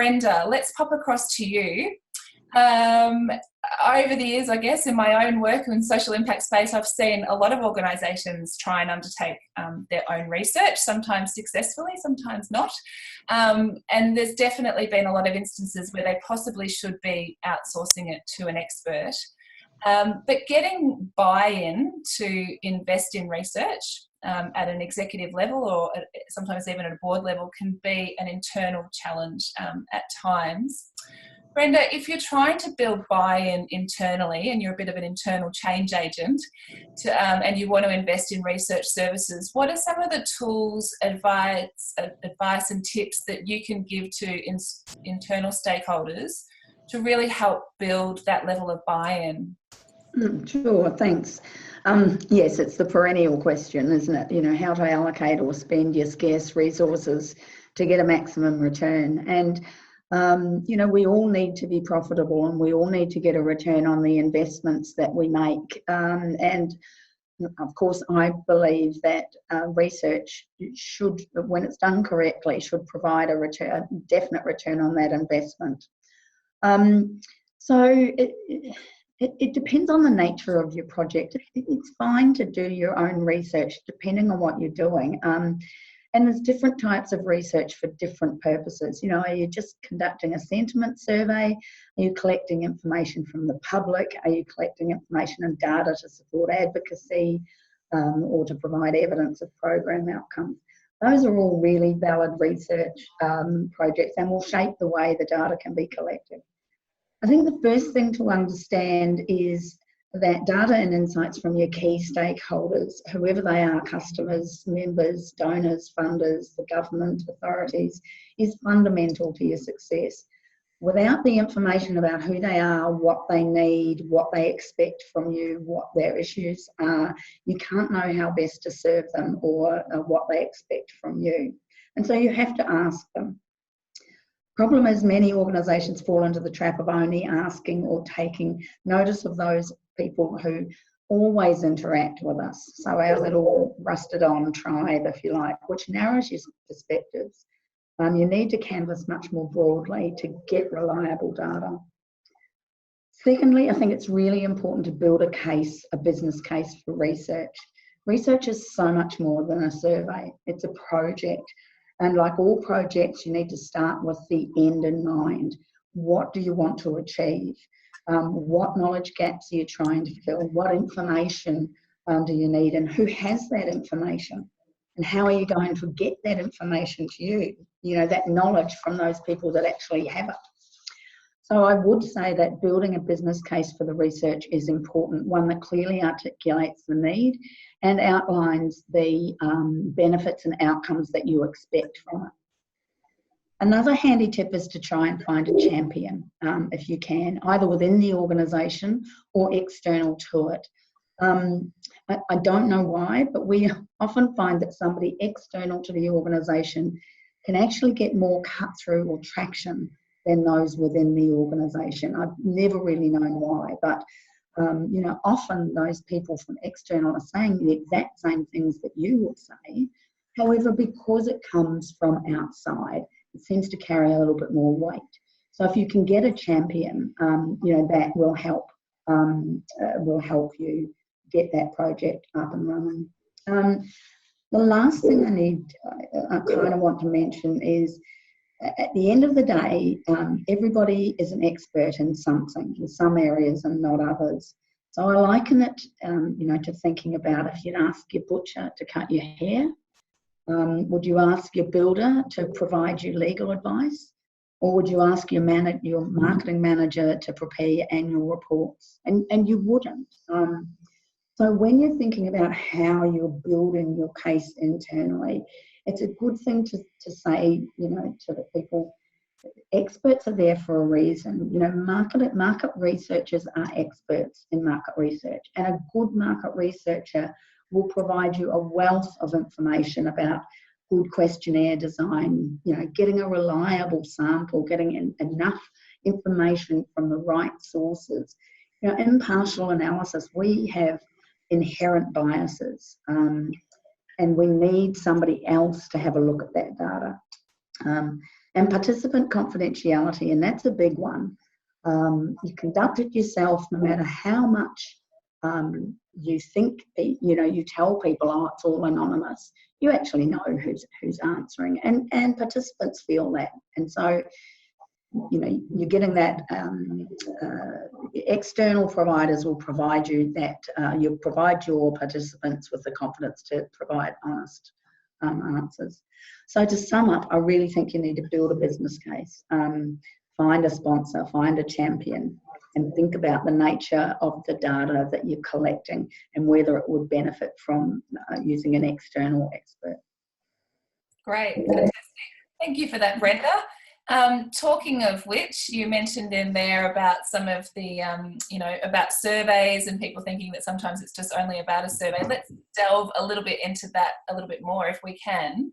Brenda, let's pop across to you. Over the years, I guess, in my own work in social impact space, I've seen a lot of organisations try and undertake their own research, sometimes successfully, sometimes not. And there's definitely been a lot of instances where they possibly should be outsourcing it to an expert. But getting buy-in to invest in research at an executive level or sometimes even at a board level can be an internal challenge at times. Brenda, if you're trying to build buy-in internally and you're a bit of an internal change agent and you want to invest in research services, what are some of the tools, advice and tips that you can give to internal stakeholders to really help build that level of buy-in? Sure, thanks. Yes, it's the perennial question, isn't it? You know, how to allocate or spend your scarce resources to get a maximum return. And you know, we all need to be profitable and we all need to get a return on the investments that we make. And of course, I believe that research should, when it's done correctly, should provide a definite return on that investment. So it depends on the nature of your project. It's fine to do your own research depending on what you're doing. And there's different types of research for different purposes. You know, are you just conducting a sentiment survey? Are you collecting information from the public? Are you collecting information and data to support advocacy or to provide evidence of program outcomes? Those are all really valid research projects and will shape the way the data can be collected. I think the first thing to understand is that data and insights from your key stakeholders, whoever they are, customers, members, donors, funders, the government, authorities, is fundamental to your success. Without the information about who they are, what they need, what they expect from you, what their issues are, you can't know how best to serve them or what they expect from you. And so you have to ask them. Problem is, many organisations fall into the trap of only asking or taking notice of those people who always interact with us. So our little rusted on tribe, if you like, which narrows your perspectives. You need to canvass much more broadly to get reliable data. Secondly, I think it's really important to build a case, a business case for research. Research is so much more than a survey. It's a project. And like all projects, you need to start with the end in mind. What do you want to achieve? What knowledge gaps are you trying to fill? What information do you need? And who has that information? And how are you going to get that information to you? You know, that knowledge from those people that actually have it. So I would say that building a business case for the research is important, one that clearly articulates the need and outlines the benefits and outcomes that you expect from it. Another handy tip is to try and find a champion, if you can, either within the organisation or external to it. I don't know why, but we often find that somebody external to the organisation can actually get more cut through or traction than those within the organisation. I've never really known why, but you know, often those people from external are saying the exact same things that you would say. However, because it comes from outside, it seems to carry a little bit more weight. So if you can get a champion, you know, that will help you get that project up and running. The last thing I kind of want to mention is, at the end of the day, everybody is an expert in something, in some areas and not others. So I liken it, you know, to thinking about if you'd ask your butcher to cut your hair, would you ask your builder to provide you legal advice? Or would you ask your marketing manager to prepare your annual reports? And you wouldn't. So when you're thinking about how you're building your case internally, it's a good thing to say, you know, to the people, experts are there for a reason. You know, market researchers are experts in market research, and a good market researcher will provide you a wealth of information about good questionnaire design, you know, getting a reliable sample, getting enough information from the right sources. You know, impartial analysis, we have inherent biases, and we need somebody else to have a look at that data. And participant confidentiality, and that's a big one. You conduct it yourself, no matter how much you think, you tell people, oh, it's all anonymous. You actually know who's answering, and participants feel that. And so, you're getting that. External providers will provide you that. You'll provide your participants with the confidence to provide honest answers. So to sum up, I really think you need to build a business case, find a sponsor, find a champion, and think about the nature of the data that you're collecting and whether it would benefit from using an external expert. Great, fantastic. Thank you for that, Brenda. Talking of which, you mentioned in there about some of the, about surveys and people thinking that sometimes it's just only about a survey. Let's delve a little bit into that a little bit more if we can.